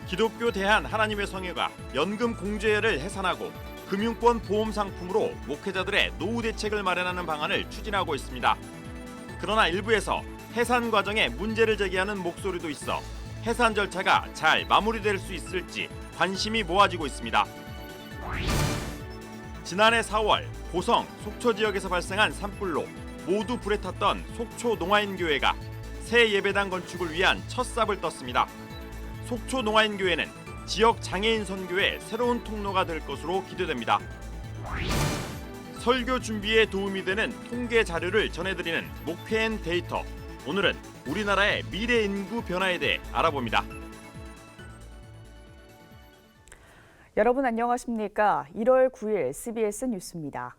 기독교 대한 하나님의 성회가 연금 공제를 해산하고 금융권 보험 상품으로 목회자들의 노후 대책을 마련하는 방안을 추진하고 있습니다. 그러나 일부에서 해산 과정에 문제를 제기하는 목소리도 있어 해산 절차가 잘 마무리될 수 있을지 관심이 모아지고 있습니다. 지난해 4월 고성, 속초 지역에서 발생한 산불로 모두 불에 탔던 속초 농아인교회가 새 예배당 건축을 위한 첫 삽을 떴습니다. 속초 농아인교회는 지역 장애인 선교의 새로운 통로가 될 것으로 기대됩니다. 설교 준비에 도움이 되는 통계 자료를 전해드리는 목회앤 데이터. 오늘은 우리나라의 미래 인구 변화에 대해 알아봅니다. 여러분 안녕하십니까? 1월 9일 CBS 뉴스입니다.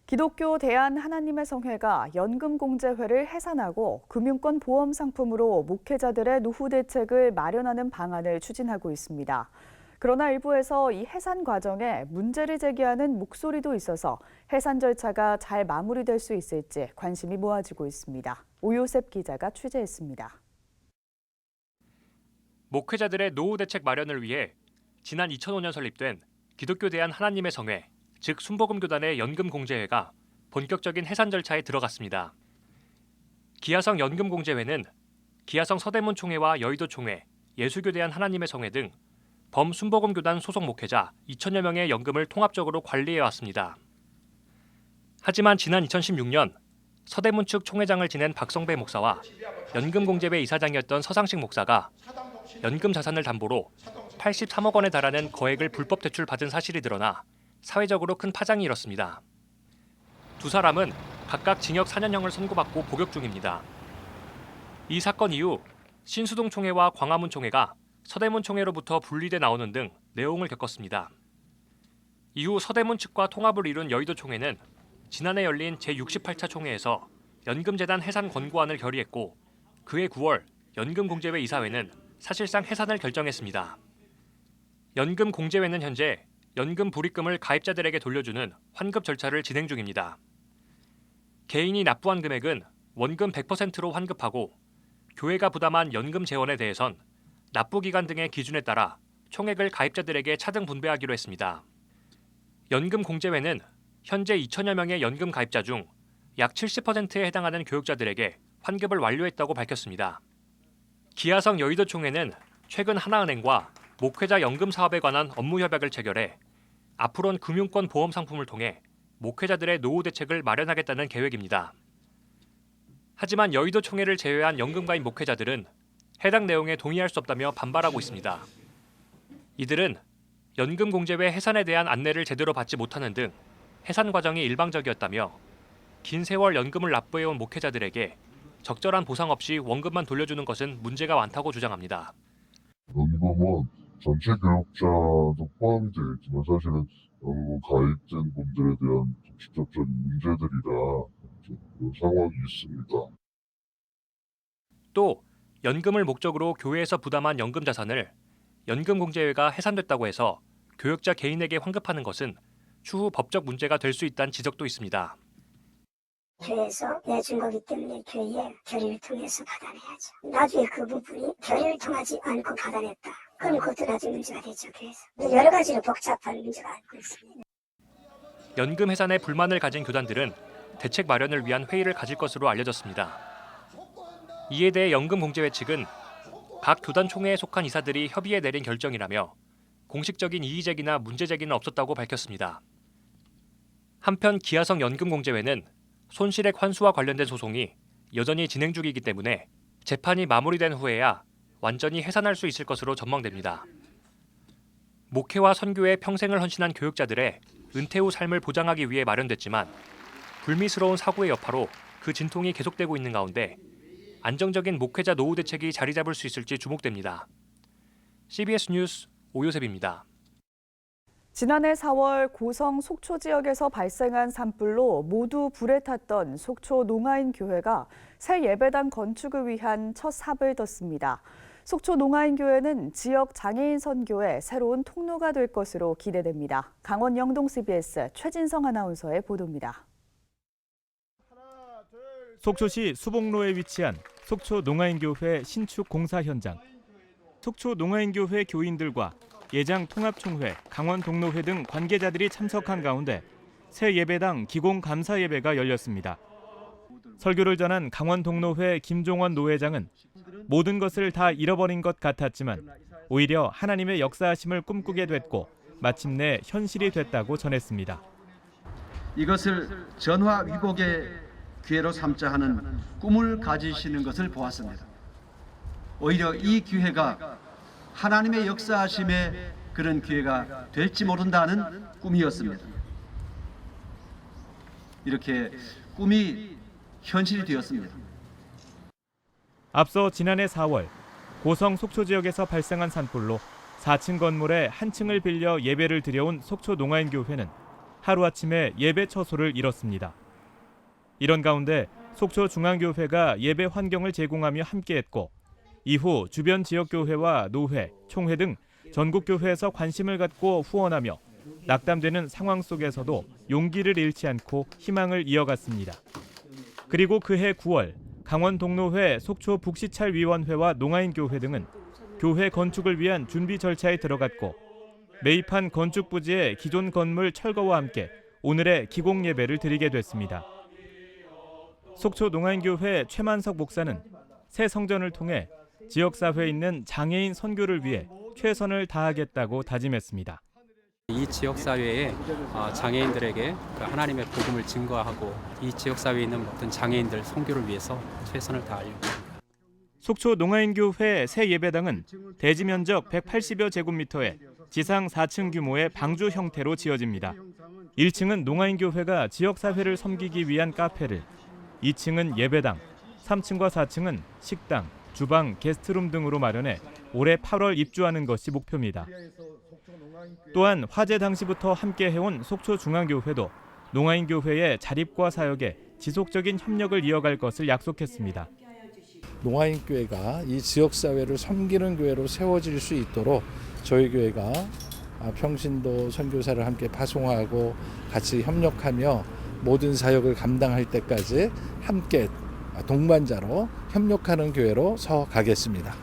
기독교 대한 하나님의 성회가 연금공제회를 해산하고 금융권 보험 상품으로 목회자들의 노후 대책을 마련하는 방안을 추진하고 있습니다. 그러나 일부에서 이 해산 과정에 문제를 제기하는 목소리도 있어서 해산 절차가 잘 마무리될 수 있을지 관심이 모아지고 있습니다. 오요셉 기자가 취재했습니다. 목회자들의 노후 대책 마련을 위해 지난 2005년 설립된 기독교 대한 하나님의 성회, 즉 순복음교단의 연금공제회가 본격적인 해산 절차에 들어갔습니다. 기아성 연금공제회는 기아성 서대문 총회와 여의도 총회, 예수교 대한 하나님의 성회 등 범순복음교단 소속 목회자 2천여 명의 연금을 통합적으로 관리해왔습니다. 하지만 지난 2016년 서대문 측 총회장을 지낸 박성배 목사와 연금공제회 이사장이었던 서상식 목사가 연금 자산을 담보로 83억 원에 달하는 거액을 불법 대출받은 사실이 드러나 사회적으로 큰 파장이 일었습니다. 두 사람은 각각 징역 4년형을 선고받고 복역 중입니다. 이 사건 이후 신수동 총회와 광화문 총회가 서대문 총회로부터 분리돼 나오는 등 내용을 겪었습니다. 이후 서대문 측과 통합을 이룬 여의도 총회는 지난해 열린 제68차 총회에서 연금재단 해산 권고안을 결의했고 그해 9월 연금공제회 이사회는 사실상 해산을 결정했습니다. 연금공제회는 현재 연금 불입금을 가입자들에게 돌려주는 환급 절차를 진행 중입니다. 개인이 납부한 금액은 원금 100%로 환급하고 교회가 부담한 연금 재원에 대해선 납부기간 등의 기준에 따라 총액을 가입자들에게 차등 분배하기로 했습니다. 연금공제회는 현재 2천여 명의 연금 가입자 중 약 70%에 해당하는 교육자들에게 환급을 완료했다고 밝혔습니다. 기아성 여의도 총회는 최근 하나은행과 목회자 연금 사업에 관한 업무 협약을 체결해 앞으로는 금융권 보험 상품을 통해 목회자들의 노후 대책을 마련하겠다는 계획입니다. 하지만 여의도 총회를 제외한 연금 가입 목회자들은 해당 내용에 동의할 수 없다며 반발하고 있습니다. 이들은 연금공제회 해산에 대한 안내를 제대로 받지 못하는 등 해산 과정이 일방적이었다며 긴 세월 연금을 납부해온 목회자들에게 적절한 보상 없이 원금만 돌려주는 것은 문제가 많다고 주장합니다. 연금은 전체 교육자도 포함이 되어 있지만 사실은 연금 가입된 분들에 대한 직접적인 문제들이라 그런 상황이 있습니다. 또 연금을 목적으로 교회에서 부담한 연금 자산을 연금공제회가 해산됐다고 해서 교육자 개인에게 환급하는 것은 추후 법적 문제가 될 수 있다는 지적도 있습니다. 교회에서 내준 거기 때문에 교회에 결의를 통해서 받아내야죠. 나중에 그 부분이 결의를 통하지 않고 받아냈다. 그럼 그것도 나중에 문제가 되죠, 교회에서. 여러 가지로 복잡한 문제가 안고 있습니다. 연금 해산에 불만을 가진 교단들은 대책 마련을 위한 회의를 가질 것으로 알려졌습니다. 이에 대해 연금공제회 측은 각 교단 총회에 속한 이사들이 협의해 내린 결정이라며 공식적인 이의 제기나 문제 제기는 없었다고 밝혔습니다. 한편 기아성 연금공제회는 손실액 환수와 관련된 소송이 여전히 진행 중이기 때문에 재판이 마무리된 후에야 완전히 해산할 수 있을 것으로 전망됩니다. 목회와 선교에 평생을 헌신한 교육자들의 은퇴 후 삶을 보장하기 위해 마련됐지만 불미스러운 사고의 여파로 그 진통이 계속되고 있는 가운데 안정적인 목회자 노후 대책이 자리 잡을 수 있을지 주목됩니다. CBS 뉴스 오요셉입니다. 지난해 4월 고성 속초 지역에서 발생한 산불로 모두 불에 탔던 속초 농아인교회가 새 예배당 건축을 위한 첫 삽을 떴습니다. 속초 농아인교회는 지역 장애인 선교의 새로운 통로가 될 것으로 기대됩니다. 강원 영동 CBS 최진성 아나운서의 보도입니다. 속초시 수복로에 위치한 속초 농아인교회 신축 공사 현장. 속초 농아인교회 교인들과 예장 통합총회, 강원동로회 등 관계자들이 참석한 가운데 새 예배당 기공 감사 예배가 열렸습니다. 설교를 전한 강원동로회 김종원 노회장은 모든 것을 다 잃어버린 것 같았지만 오히려 하나님의 역사하심을 꿈꾸게 됐고 마침내 현실이 됐다고 전했습니다. 이것을 전화위복의 기회로 삼자 하는 꿈을 가지시는 것을 보았습니다. 오히려 이 기회가 하나님의 역사하심의 그런 기회가 될지 모른다는 꿈이었습니다. 이렇게 꿈이 현실이 되었습니다. 앞서 지난해 4월 고성 속초 지역에서 발생한 산불로 4층 건물의 한 층을 빌려 예배를 드려온 속초 농아인교회는 하루아침에 예배 처소를 잃었습니다. 이런 가운데 속초 중앙교회가 예배 환경을 제공하며 함께했고 이후 주변 지역교회와 노회, 총회 등 전국교회에서 관심을 갖고 후원하며 낙담되는 상황 속에서도 용기를 잃지 않고 희망을 이어갔습니다. 그리고 그해 9월 강원동로회 속초북시찰위원회와 농아인교회 등은 교회 건축을 위한 준비 절차에 들어갔고 매입한 건축 부지의 기존 건물 철거와 함께 오늘의 기공 예배를 드리게 됐습니다. 속초 농아인교회 최만석 목사는 새 성전을 통해 지역사회에 있는 장애인 선교를 위해 최선을 다하겠다고 다짐했습니다. 이 지역사회에 장애인들에게 하나님의 복음을 증거하고 이 지역사회에 있는 모든 장애인들 선교를 위해서 최선을 다하려고 합니다. 속초 농아인교회 새 예배당은 대지 면적 180여 제곱미터에 지상 4층 규모의 방주 형태로 지어집니다. 1층은 농아인교회가 지역사회를 섬기기 위한 카페를, 2층은 예배당, 3층과 4층은 식당, 주방, 게스트룸 등으로 마련해 올해 8월 입주하는 것이 목표입니다. 또한 화재 당시부터 함께 해온 속초중앙교회도 농아인교회의 자립과 사역에 지속적인 협력을 이어갈 것을 약속했습니다. 농아인교회가 이 지역사회를 섬기는 교회로 세워질 수 있도록 저희 교회가 평신도 선교사를 함께 파송하고 같이 협력하며 모든 사역을 감당할 때까지 함께 동반자로 협력하는 교회로 서 가겠습니다.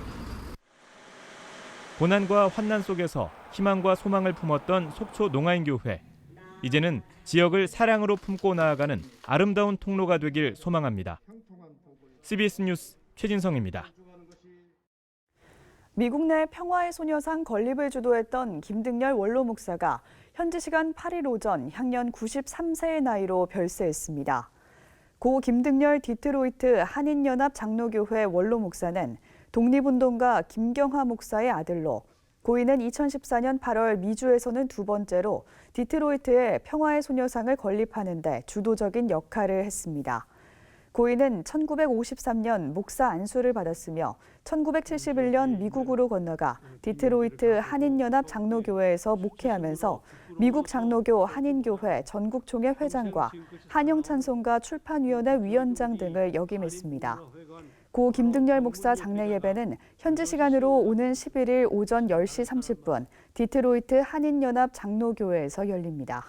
고난과 환난 속에서 희망과 소망을 품었던 속초 농아인교회. 이제는 지역을 사랑으로 품고 나아가는 아름다운 통로가 되길 소망합니다. CBS 뉴스 최진성입니다. 미국 내 평화의 소녀상 건립을 주도했던 김등렬 원로 목사가 현지 시간 8일 오전 향년 93세의 나이로 별세했습니다. 고 김등렬 디트로이트 한인연합 장로교회 원로 목사는 독립운동가 김경하 목사의 아들로 고인은 2014년 8월 미주에서는 두 번째로 디트로이트의 평화의 소녀상을 건립하는 데 주도적인 역할을 했습니다. 고인은 1953년 목사 안수를 받았으며 1971년 미국으로 건너가 디트로이트 한인연합 장로교회에서 목회하면서 미국 장로교 한인교회 전국총회 회장과 한영찬송가 출판위원회 위원장 등을 역임했습니다. 고 김등렬 목사 장례 예배는 현지 시간으로 오는 11일 오전 10시 30분 디트로이트 한인연합 장로교회에서 열립니다.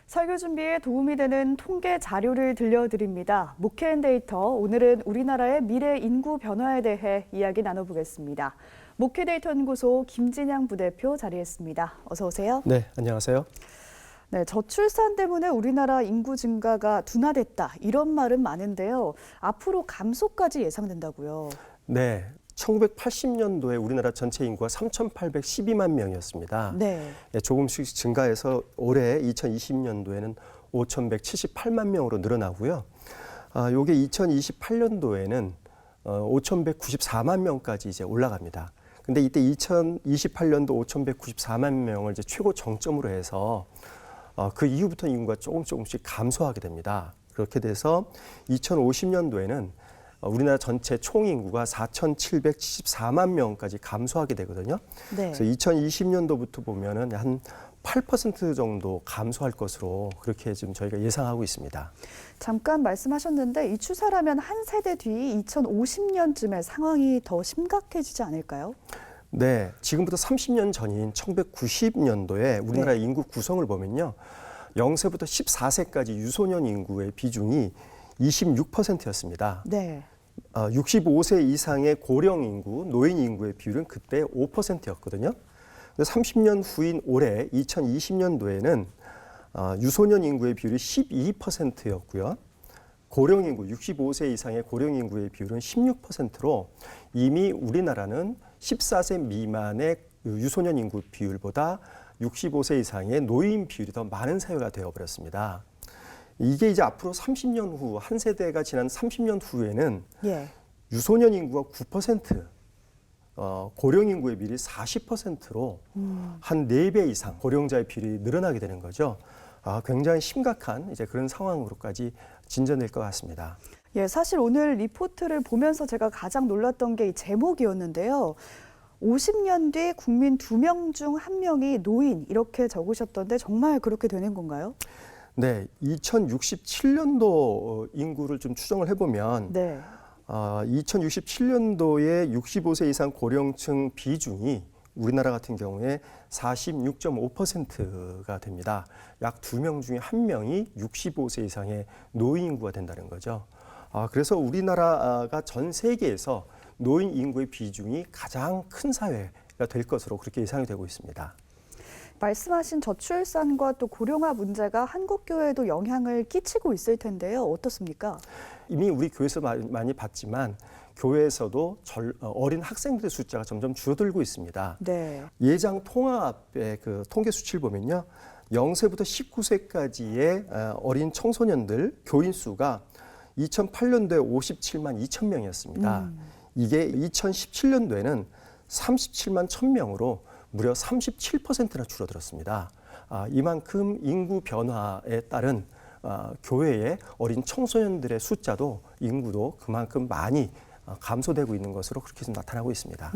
설교 준비에 도움이 되는 통계 자료를 들려드립니다. 목회앤데이터, 오늘은 우리나라의 미래 인구 변화에 대해 이야기 나눠보겠습니다. 목회데이터 연구소 김진양 부대표 자리했습니다. 어서 오세요. 네, 안녕하세요. 네, 저출산 때문에 우리나라 인구 증가가 둔화됐다, 이런 말은 많은데요. 앞으로 감소까지 예상된다고요. 네, 1980년도에 우리나라 전체 인구가 3,812만 명이었습니다. 네. 조금씩 증가해서 올해 2020년도에는 5,178만 명으로 늘어나고요. 요게 2028년도에는 5,194만 명까지 이제 올라갑니다. 근데 이때 2028년도 5,194만 명을 이제 최고 정점으로 해서 그 이후부터 인구가 조금씩 감소하게 됩니다. 그렇게 돼서 2050년도에는 우리나라 전체 총 인구가 4,774만 명까지 감소하게 되거든요. 네. 그래서 2020년도부터 보면은 한 8% 정도 감소할 것으로 그렇게 지금 저희가 예상하고 있습니다. 잠깐 말씀하셨는데 이 추세라면 한 세대 뒤 2050년쯤에 상황이 더 심각해지지 않을까요? 네, 지금부터 30년 전인 1990년도에 우리나라 인구 구성을 보면요. 0세부터 14세까지 유소년 인구의 비중이 26%였습니다. 네. 65세 이상의 고령 인구, 노인 인구의 비율은 그때 5%였거든요. 30년 후인 올해 2020년도에는 유소년 인구의 비율이 12%였고요. 고령 인구, 65세 이상의 고령 인구의 비율은 16%로 이미 우리나라는 14세 미만의 유소년 인구 비율보다 65세 이상의 노인 비율이 더 많은 사회가 되어버렸습니다. 이게 이제 앞으로 30년 후, 한 세대가 지난 30년 후에는 예. 유소년 인구가 9%, 고령 인구의 비율이 40%로 한 4배 이상 고령자의 비율이 늘어나게 되는 거죠. 굉장히 심각한 이제 그런 상황으로까지 진전될 것 같습니다. 예, 사실 오늘 리포트를 보면서 제가 가장 놀랐던 게 이 제목이었는데요. 50년 뒤 국민 2명 중 1명이 노인 이렇게 적으셨던데 정말 그렇게 되는 건가요? 네, 2067년도 인구를 좀 추정을 해보면 네. 2067년도에 65세 이상 고령층 비중이 우리나라 같은 경우에 46.5%가 됩니다. 약 2명 중에 1명이 65세 이상의 노인 인구가 된다는 거죠. 그래서 우리나라가 전 세계에서 노인 인구의 비중이 가장 큰 사회가 될 것으로 그렇게 예상이 되고 있습니다. 말씀하신 저출산과 또 고령화 문제가 한국 교회에도 영향을 끼치고 있을 텐데요. 어떻습니까? 이미 우리 교회에서 많이 봤지만 교회에서도 어린 학생들의 숫자가 점점 줄어들고 있습니다. 네. 예장 통합의 그 통계 수치를 보면요. 0세부터 19세까지의 어린 청소년들 교인 수가 2008년도에 57만 2천 명이었습니다. 이게 2017년도에는 37만 1,000명으로 무려 37%나 줄어들었습니다. 이만큼 인구 변화에 따른 교회의 어린 청소년들의 숫자도 인구도 그만큼 많이 감소되고 있는 것으로 그렇게 좀 나타나고 있습니다.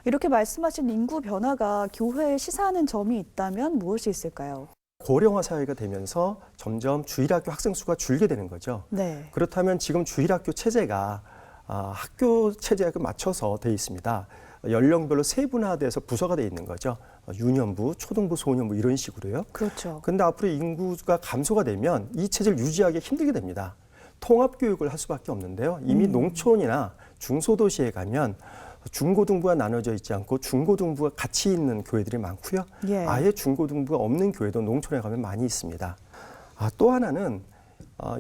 이렇게 말씀하신 인구 변화가 교회에 시사하는 점이 있다면 무엇이 있을까요? 고령화 사회가 되면서 점점 주일학교 학생 수가 줄게 되는 거죠. 네. 그렇다면 지금 주일학교 체제가 학교 체제에 맞춰서 돼 있습니다. 연령별로 세분화돼서 부서가 돼 있는 거죠. 유년부, 초등부, 소년부 이런 식으로요. 그렇죠. 근데 앞으로 인구가 감소가 되면 이 체제를 유지하기 힘들게 됩니다. 통합교육을 할 수밖에 없는데요. 이미 농촌이나 중소도시에 가면 중고등부가 나눠져 있지 않고 중고등부가 같이 있는 교회들이 많고요. 예. 아예 중고등부가 없는 교회도 농촌에 가면 많이 있습니다. 또 하나는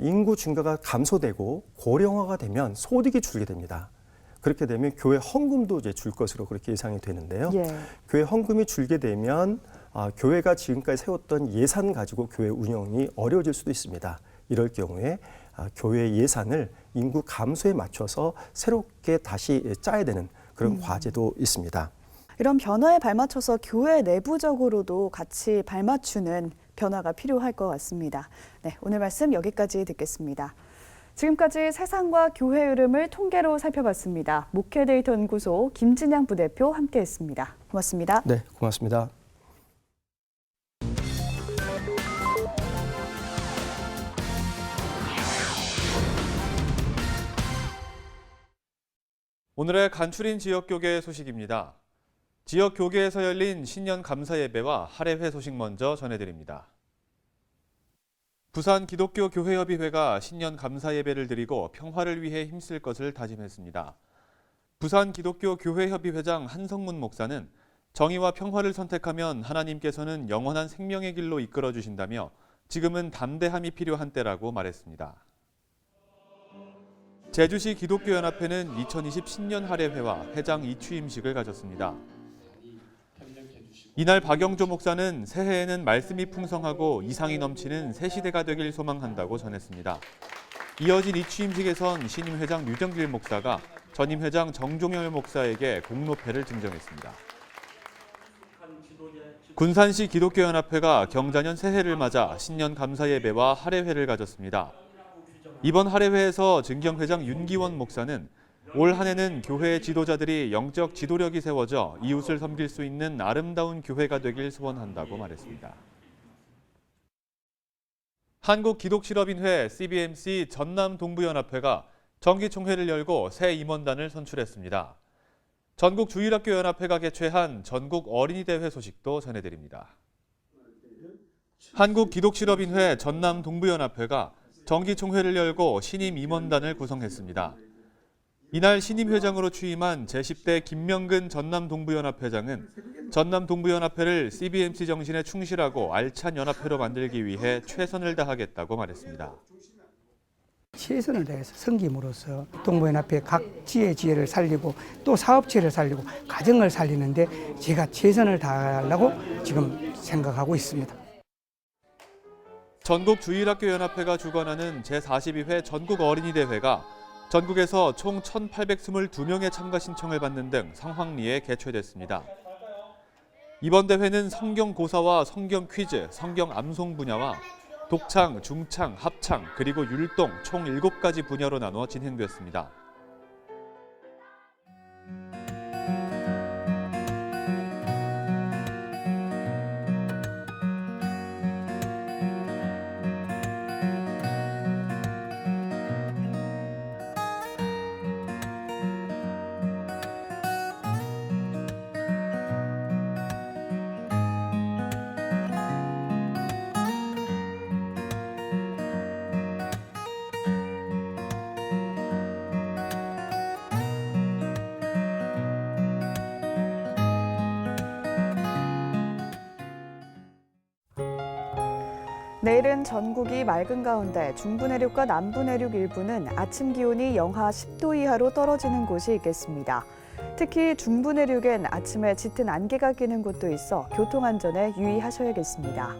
인구 증가가 감소되고 고령화가 되면 소득이 줄게 됩니다. 그렇게 되면 교회 헌금도 이제 줄 것으로 그렇게 예상이 되는데요. 예. 교회 헌금이 줄게 되면 교회가 지금까지 세웠던 예산 가지고 교회 운영이 어려워질 수도 있습니다. 이럴 경우에 교회 예산을 인구 감소에 맞춰서 새롭게 다시 짜야 되는 그런 과제도 있습니다. 이런 변화에 발맞춰서 교회 내부적으로도 같이 발맞추는 변화가 필요할 것 같습니다. 네, 오늘 말씀 여기까지 듣겠습니다. 지금까지 세상과 교회 흐름을 통계로 살펴봤습니다. 목회데이터 연구소 김진양 부대표 함께했습니다. 고맙습니다. 네, 고맙습니다. 오늘의 간추린 지역교계 소식입니다. 지역교계에서 열린 신년 감사예배와 할애회 소식 먼저 전해드립니다. 부산 기독교 교회협의회가 신년 감사예배를 드리고 평화를 위해 힘쓸 것을 다짐했습니다. 부산 기독교 교회협의회장 한성문 목사는 정의와 평화를 선택하면 하나님께서는 영원한 생명의 길로 이끌어 주신다며 지금은 담대함이 필요한 때라고 말했습니다. 제주시 기독교연합회는 2020 신년 할애회와 회장 이취임식을 가졌습니다. 이날 박영조 목사는 새해에는 말씀이 풍성하고 이상이 넘치는 새 시대가 되길 소망한다고 전했습니다. 이어진 이취임식에선 신임 회장 류정길 목사가 전임 회장 정종열 목사에게 공로패를 증정했습니다. 군산시 기독교연합회가 경자년 새해를 맞아 신년 감사예배와 할애회를 가졌습니다. 이번 할애회에서 증경회장 윤기원 목사는 올 한 해는 교회의 지도자들이 영적 지도력이 세워져 이웃을 섬길 수 있는 아름다운 교회가 되길 소원한다고 말했습니다. 한국기독실업인회 CBMC 전남동부연합회가 정기총회를 열고 새 임원단을 선출했습니다. 전국주일학교연합회가 개최한 전국 어린이대회 소식도 전해드립니다. 한국기독실업인회 전남동부연합회가 정기총회를 열고 신임 임원단을 구성했습니다. 이날 신임 회장으로 취임한 제10대 김명근 전남동부연합회장은 전남동부연합회를 CBMC 정신에 충실하고 알찬 연합회로 만들기 위해 최선을 다하겠다고 말했습니다. 최선을 다해서 섬김으로써 동부연합회 각 지혜를 살리고 또 사업체를 살리고 가정을 살리는데 제가 최선을 다하려고 지금 생각하고 있습니다. 전국주일학교연합회가 주관하는 제42회 전국어린이대회가 전국에서 총 1,822명의 참가 신청을 받는 등 성황리에 개최됐습니다. 이번 대회는 성경 고사와 성경 퀴즈, 성경 암송 분야와 독창, 중창, 합창, 그리고 율동 총 7가지 분야로 나눠 진행됐습니다. 내일은 전국이 맑은 가운데 중부 내륙과 남부 내륙 일부는 아침 기온이 영하 10도 이하로 떨어지는 곳이 있겠습니다. 특히 중부 내륙엔 아침에 짙은 안개가 끼는 곳도 있어 교통안전에 유의하셔야겠습니다.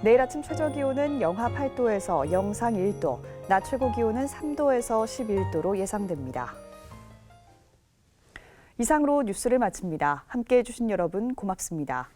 내일 아침 최저 기온은 영하 8도에서 영상 1도, 낮 최고 기온은 3도에서 11도로 예상됩니다. 이상으로 뉴스를 마칩니다. 함께해 주신 여러분 고맙습니다.